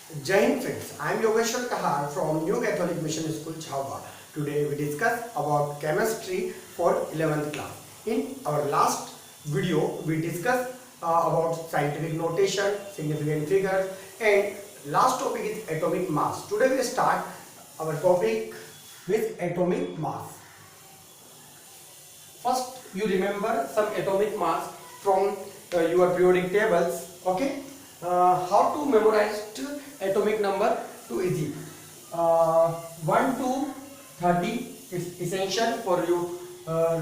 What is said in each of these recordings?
Jai Hind friends, I am Yogeshwar Kahar from New Catholic Mission School, Chhawa. Today we discuss about chemistry for 11th class. In our last video, we discussed about scientific notation, significant figures, and last topic is atomic mass. Today we start our topic with atomic mass. First, you remember some atomic mass from your periodic tables. Okay, how to memorize atomic number? Too easy. 1 to 30 is essential for you.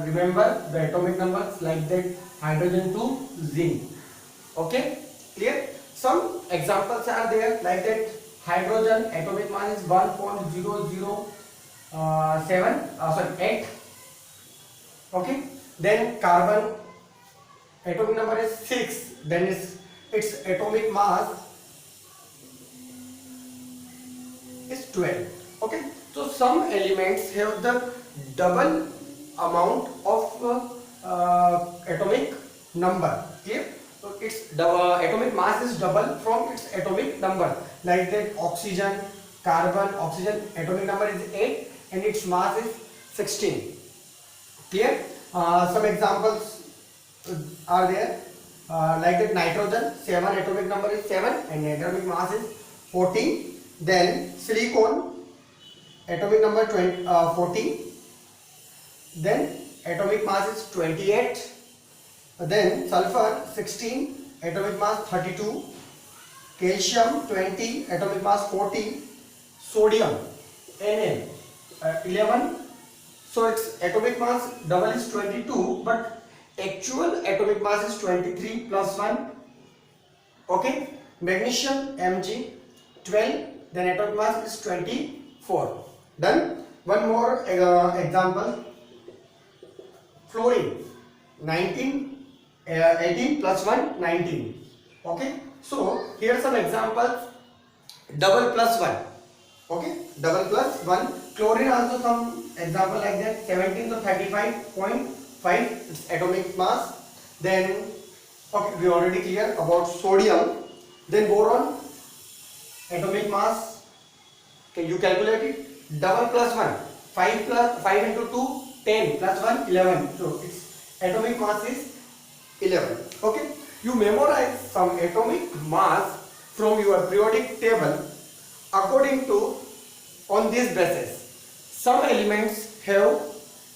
Remember the atomic numbers like that. Hydrogen to zinc. Okay, clear? Some examples are there like that. Hydrogen atomic mass is 1.007 8. Okay, then carbon atomic number is 6, then its atomic mass is 12. Okay, so some elements have the double amount of atomic number. Clear? So its atomic mass is double from its atomic number. Like that, oxygen, carbon, oxygen atomic number is 8 and its mass is 16. Clear? Some examples are there like that. Nitrogen 7 atomic number is 7 and atomic mass is 14. Then silicon atomic number 14. Then atomic mass is 28. Then sulfur 16 atomic mass 32. Calcium 20 atomic mass 40. Sodium Na 11. So its atomic mass double is 22, but actual atomic mass is 23 plus 1. Okay. Magnesium Mg 12, then atomic mass is 24. Done. One more example. Fluorine 19, 18 plus 1 19. Okay. So here are some examples. Double plus 1. Okay, double plus 1. Chlorine also some example like that. 17 to 35.5 its atomic mass. Then okay, we already clear about sodium. Then boron atomic mass, can you calculate it? Double plus 1, 5 plus 5 into 2 10 plus 1 11. So its atomic mass is 11. Okay, you memorize some atomic mass from your periodic table according to on this basis. Some elements have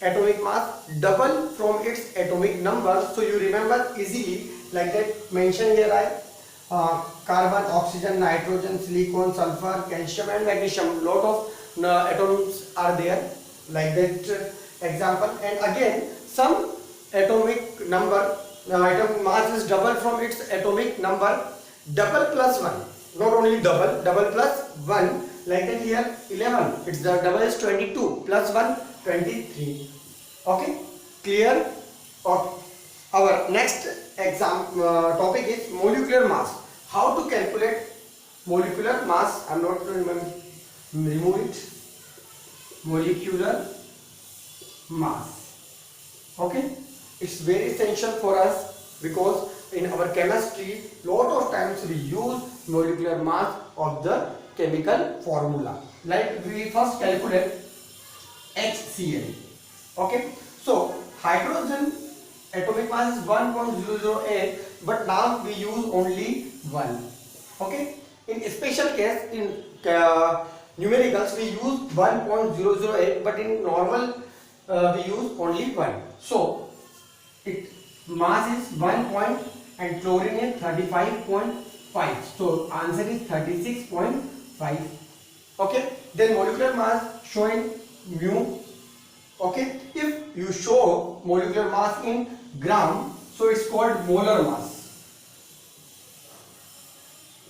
atomic mass double from its atomic number, so you remember easily like that. Mention here carbon, oxygen, nitrogen, silicon, sulfur, calcium and magnesium. Lot of atoms are there like that example. And again some atomic number atomic mass is double from its atomic number. Double plus 1, not only double, double plus 1 like that. Here 11, its the double is 22 plus 1 23. Okay, clear? Okay. Our next topic is molecular mass. How to calculate molecular mass? I am not going to remove it. Molecular mass. Okay, it's very essential for us because in our chemistry lot of times we use molecular mass of the chemical formula. Like we first calculate HCl. Okay, so hydrogen atomic mass is 1.008, but now we use only 1. Okay, in special case in numericals we use 1.008, but in normal we use only 1. So it mass is 1 point and chlorine is 35.5. So answer is 36.5. Okay, then molecular mass showing mu. Okay, if you show molecular mass in gram, so it's called molar mass.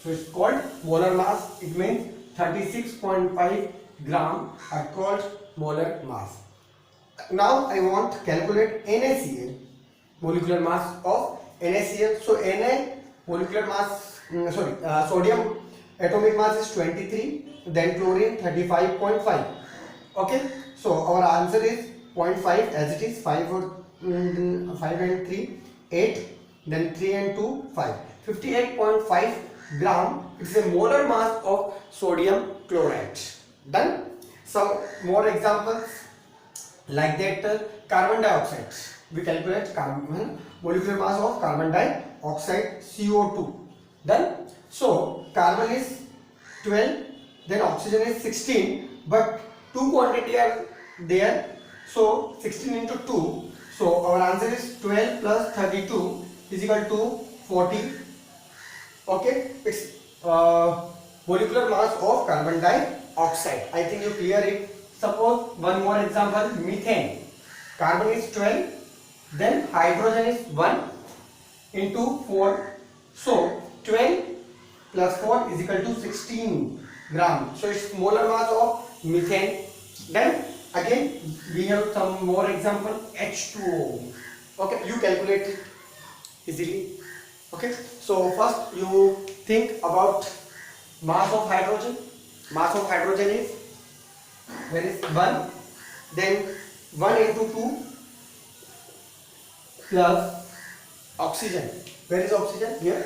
So it's called molar mass. It means 36.5 gram are called molar mass. Now I want to calculate NaCl, molecular mass of NaCl. So Na molecular mass, sodium atomic mass is 23, then chlorine 35.5. Okay, so our answer is 0.5 as it is. 5 and 3 8, then 3 and 2 5. 58.5 gram. It's a molar mass of sodium chloride. Done. Some more examples like that. Carbon dioxide. We calculate carbon molecular mass of carbon dioxide, CO2. Done. So carbon is 12, then oxygen is 16, but two quantity are there. So 16 into 2. So our answer is 12 plus 32 is equal to 40. Okay, it's molecular mass of carbon dioxide. I think you clear it. Suppose one more example, methane. Carbon is 12, then hydrogen is 1 into 4. So 12 plus 4 is equal to 16 gram. So it's molar mass of methane. Then again we have some more example, H2O. Okay, you calculate it easily. Okay, so first you think about mass of hydrogen. Mass of hydrogen is, there is 1, then 1 into 2 plus oxygen. Where is oxygen? Here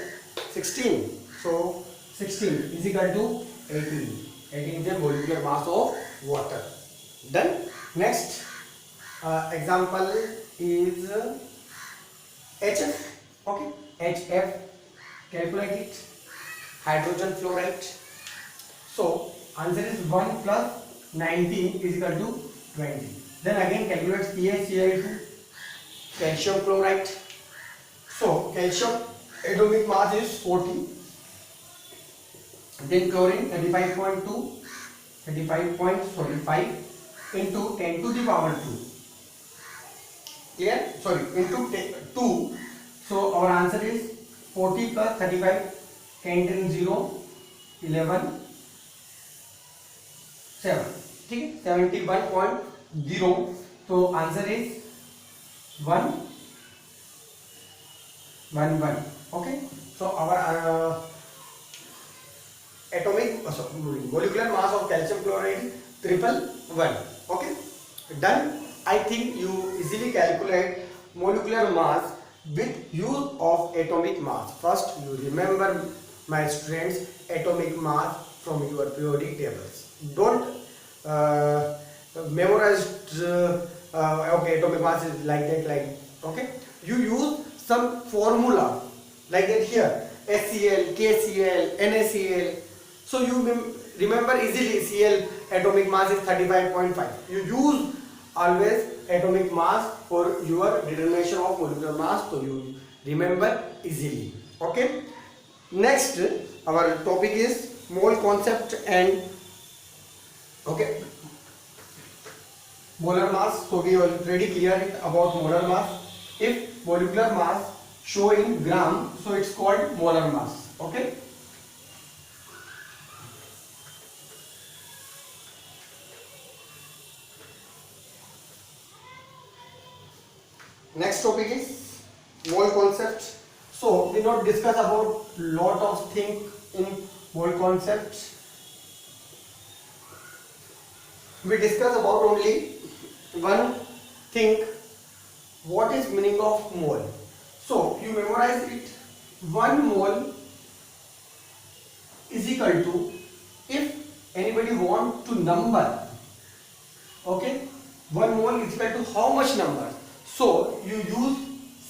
16. So 16 is equal to 18. 18 is the molecular mass of water. Done. Next example is HF. Okay, HF, calculate it. Hydrogen fluoride. So answer is 1 plus 19 is equal to 20. Then again calculate CaCl2, calcium chloride. So calcium atomic mass is 40. Then chlorine 35.2, 35.5 into 10 to the power 2. Clear? Sorry, into 2. So our answer is 40 plus 35, 10 10 0, 11, 7. ठीक है, 71.0. तो answer is 1 1 1. Okay, so our atomic molecular mass of calcium chloride 111. Okay, done. I think you easily calculate molecular mass with use of atomic mass. First you remember, my students, atomic mass from your periodic tables. Don't memorize okay, atomic mass is like that, like, okay, you use some formula like that here, HCl, KCl, NaCl. So you remember easily, Cl atomic mass is 35.5. You use always atomic mass for your determination of molecular mass, so you remember easily. Okay, next our topic is mole concept and okay, molar mass. So we already cleared about molar mass. If molecular mass show in gram, so it's called molar mass. Okay, next topic is mole concept. So we not discuss about lot of things in mole concept. We discuss about only one thing, what is meaning of mole. So you memorize it. 1 mole is equal to, if anybody want to number, okay, 1 mole is equal to how much number? So you use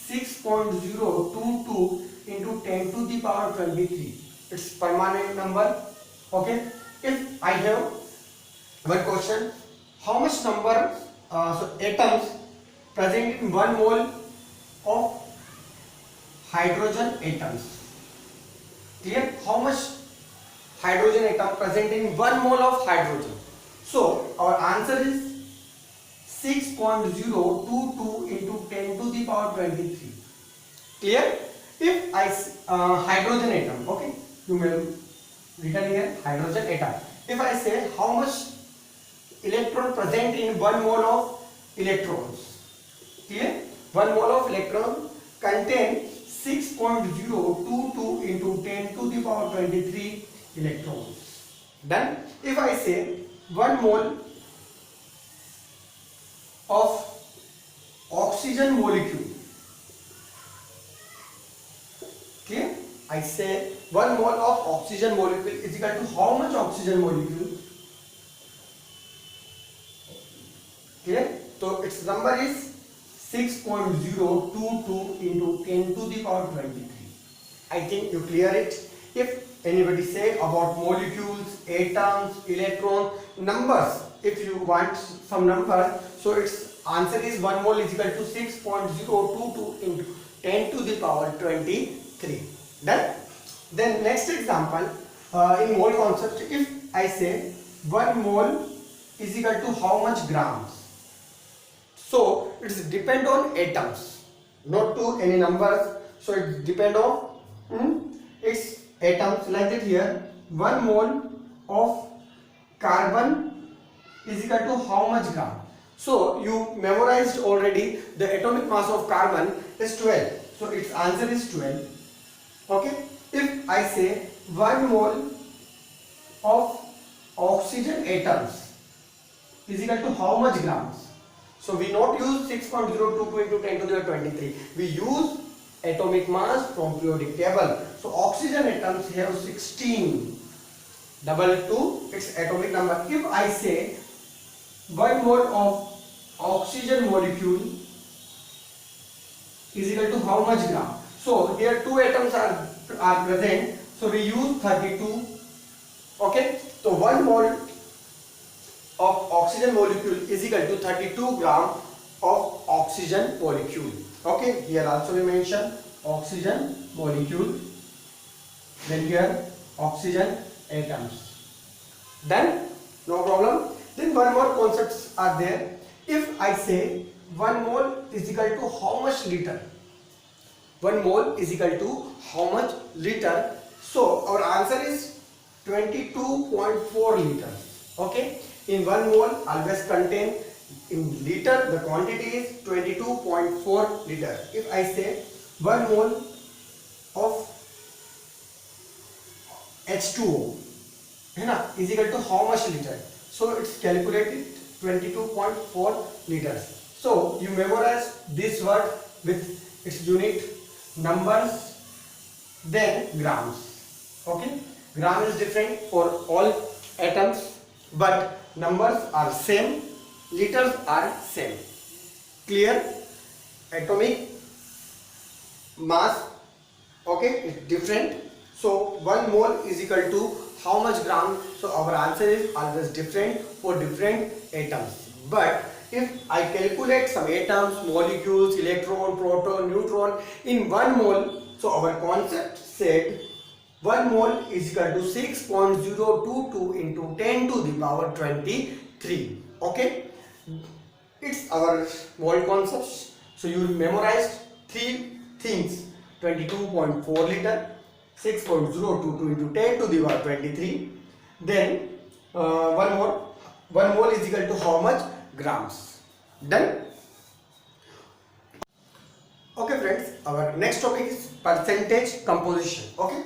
6.022 into 10 to the power 23. It's permanent number. Okay, if I have one question, how much number atoms present in 1 mole of hydrogen atoms? Clear? How much hydrogen atom present in 1 mole of hydrogen? So our answer is 6.022 into 10 to the power 23. Clear? If I hydrogen atom, okay, you may written here hydrogen atom. If I say how much electron present in 1 mole of electrons, clear? 1 mole of electron contain 6.022 into 10 to the power 23 electrons. Done. If I say 1 mole of oxygen molecule, clear? I say 1 mole of oxygen molecule is equal to how much oxygen molecule? Clear? So its number is 6.022 into 10 to the power 23. I think you clear it. If anybody say about molecules, atoms, electrons, numbers, if you want some number, so its answer is 1 mole is equal to 6.022 into 10 to the power 23. Done? Then next example, in mole concept, if I say 1 mole is equal to how much grams? So it depend on atoms, not to any numbers. So it depend on its atoms. Like that here, 1 mole of carbon is equal to how much gram? So you memorized already the atomic mass of carbon is 12. So its answer is 12. Okay. If I say 1 mole of oxygen atoms is equal to how much grams? So we not use 6.022 into 10 to the 23. We use atomic mass from periodic table. So oxygen atoms have 16. Double 2 its atomic number. If I say 1 mole of oxygen molecule is equal to how much gram? So here 2 atoms are present. So we use 32. Okay. So 1 mole of oxygen molecule is equal to 32 gram of oxygen molecule. Okay, here also we mention oxygen molecule, then here oxygen atoms. Then no problem. Then one more concepts are there. If I say 1 mole is equal to how much liter? 1 mole is equal to how much liter? So our answer is 22.4 liters. Okay. In 1 mole always contain, in liter the quantity is 22.4 liter. If I say 1 mole of H2O is equal to how much liter? So it's calculated 22.4 liters. So you memorize this word with its unit, numbers, then grams. Okay, gram is different for all atoms, but numbers are same, liters are same. Clear? Atomic mass, okay, is different. So 1 mole is equal to how much gram? So our answer is always different for different atoms. But if I calculate some atoms, molecules, electron, proton, neutron in 1 mole, so our concept said 1 mole is equal to 6.022 into 10 to the power 23. Okay, it's our mole concepts. So you memorized 3 things: 22.4 liter, 6.022 into 10 to the power 23. Then one more, 1 mole is equal to how much grams? Done. Okay friends, our next topic is percentage composition. Okay,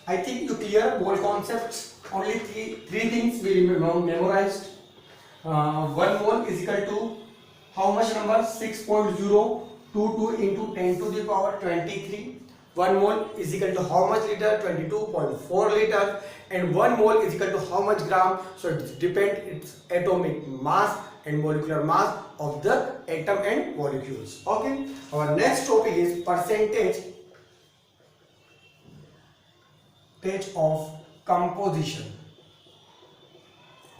I think you clear mole concepts. Only three things we memorized. 1 mole is equal to how much number? 6.022 into 10 to the power 23. 1 mole is equal to how much liter? 22.4 liter. And 1 mole is equal to how much gram? So it depends its atomic mass and molecular mass of the atom and molecules. Okay. Our next topic is percentage of composition.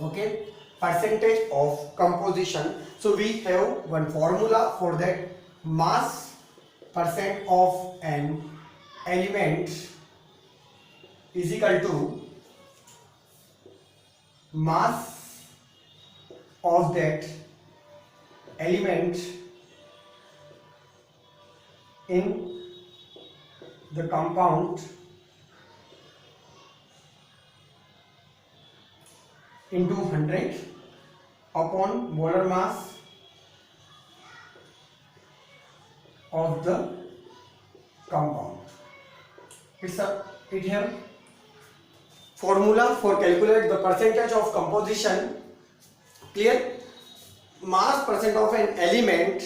Okay, percentage of composition. So we have one formula for that: mass percent of an element is equal to mass of that element in the compound into 100 upon molar mass of the compound. It have formula for calculate the percentage of composition. Clear? Mass percent of an element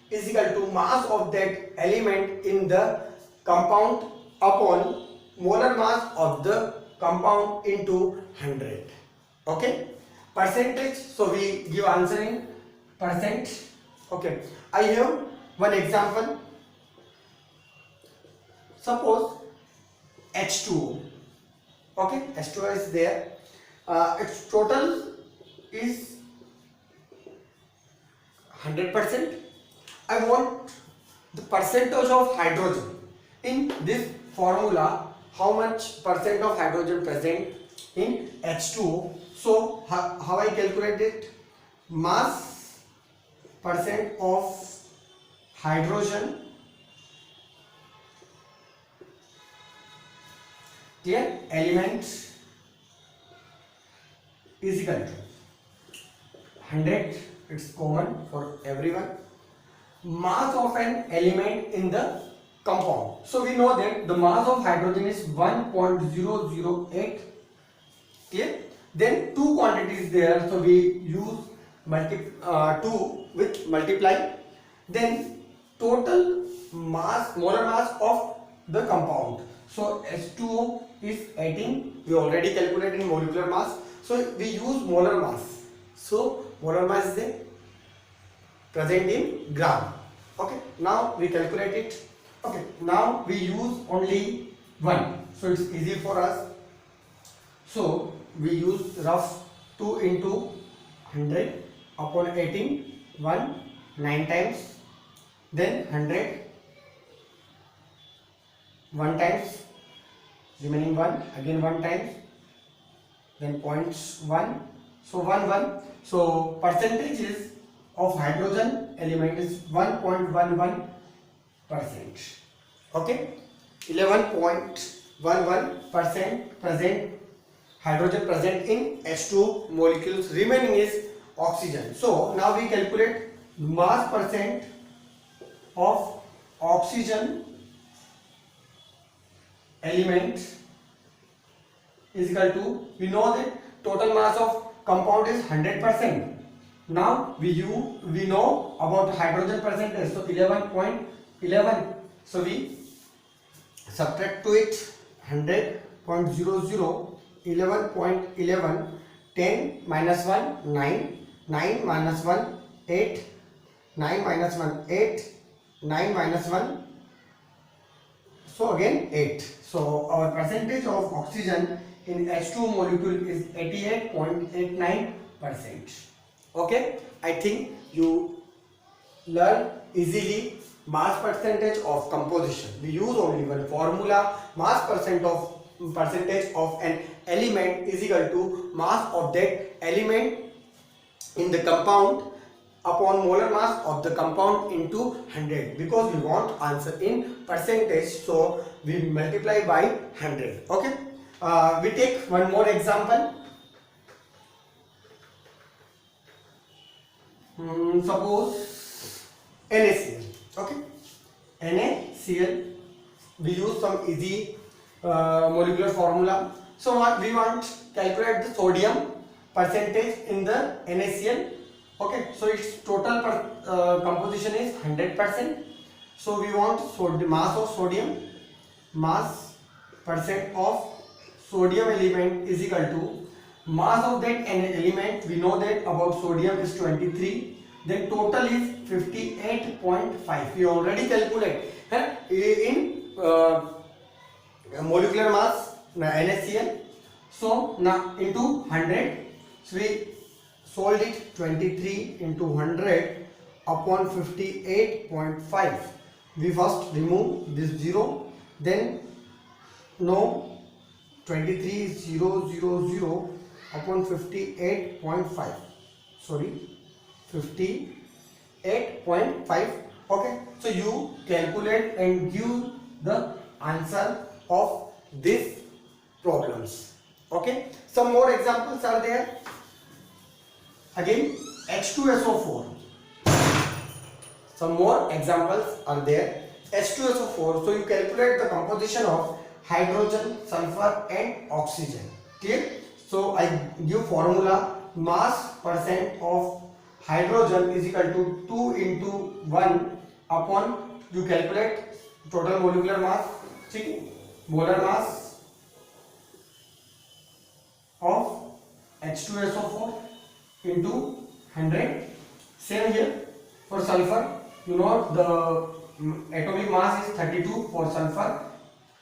is equal to mass of that element in the compound upon molar mass of the compound into 100. Okay, percentage, so we give answer in percent. Okay, I have one example. Suppose H2O. Okay, H2O is there. Its total is 100%. I want the percentage of hydrogen in this formula. How much percent of hydrogen present in H2O? So how I calculate it? Mass percent of hydrogen, clear, element is equal to 100. It's common for everyone. Mass of an element in the compound. So we know that the mass of hydrogen is 1.008. Clear? Then two quantities there, so we use 2 with multiply. Then total mass, molar mass of the compound. So H2O is 18. We already calculated molecular mass. So we use molar mass. So molar mass is there, present in gram. Okay, now we calculate it. Okay, now we use only 1, so it's easy for us. So we use rough 2 into 100 upon 18, 1, 9 times, then 100, 1 times, remaining 1, again 1 times, then points 1, so 1, 1. So percentages of hydrogen element is 1.11%. Okay, 11.11% present hydrogen present in H2 molecules. Remaining is oxygen. So now we calculate mass percent of oxygen element is equal to, we know that total mass of compound is 100%. Now we know about hydrogen percentage, so 11.11. So we subtract to it 100.00, 11.11, 10 minus 1 9, 9 minus 1 8, 9 minus 1 8, 9 minus 1, so again 8. So our percentage of oxygen in H2 molecule is 88.89%. Okay, I think you learn easily mass percentage of composition. We use only one formula. Mass percentage of an element is equal to mass of that element in the compound upon molar mass of the compound into 100, because we want answer in percentage, so we multiply by 100. Okay, we take one more example. Suppose NaCl. Okay, NaCl, we use some easy molecular formula. So what we want, calculate the sodium percentage in the NaCl. Okay, so its total composition is 100%. So we want mass of sodium, mass percent of sodium element is equal to mass of that element. We know that about sodium is 23, then total is 58.5. we already calculate in molecular mass NaCl. So now into 100, so we solve it, 23 into 100 upon 58.5. we first remove this 0, then no, 23 is 0 0 0 upon 58.5, sorry, 58.5. Okay, so you calculate and give the answer of these problems. Okay, some more examples are there. Again, H2SO4. Some more examples are there. H2SO4. So you calculate the composition of hydrogen, sulfur and oxygen. Clear? So I give formula, mass percent of hydrogen is equal to 2 into 1 upon, you calculate total molecular mass, molar mass H2SO4 into 100. Same here for sulfur. You know the atomic mass is 32 for sulfur.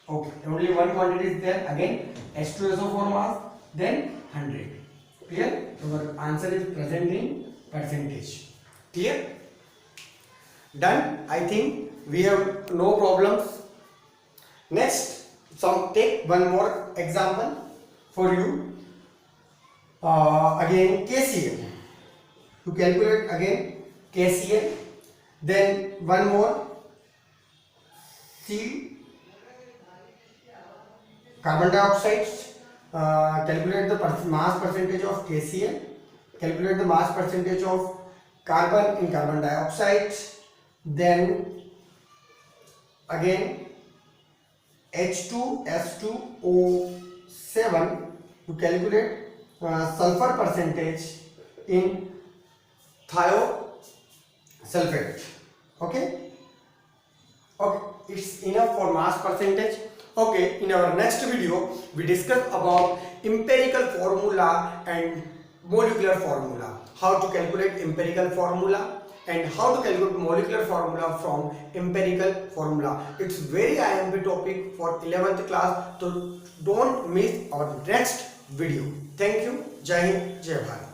Okay, only one quantity is there. Again H2SO4 mass, then 100. Clear? Our answer is present in percentage. Clear? Done. I think we have no problems. Next, take one more example for you. Again KCl. To calculate again KCl. Then one more C carbon dioxide. Calculate the mass percentage of KCl. Calculate the mass percentage of carbon in carbon dioxide. Then again H2S2O7 to calculate sulfur percentage in thiosulfate. Okay, it's enough for mass percentage. Okay, in our next video we discuss about empirical formula and molecular formula, how to calculate empirical formula and how to calculate molecular formula from empirical formula. It's very IMP topic for 11th class, so don't miss our next video. Thank you. Jai Hind, Jai Bharat.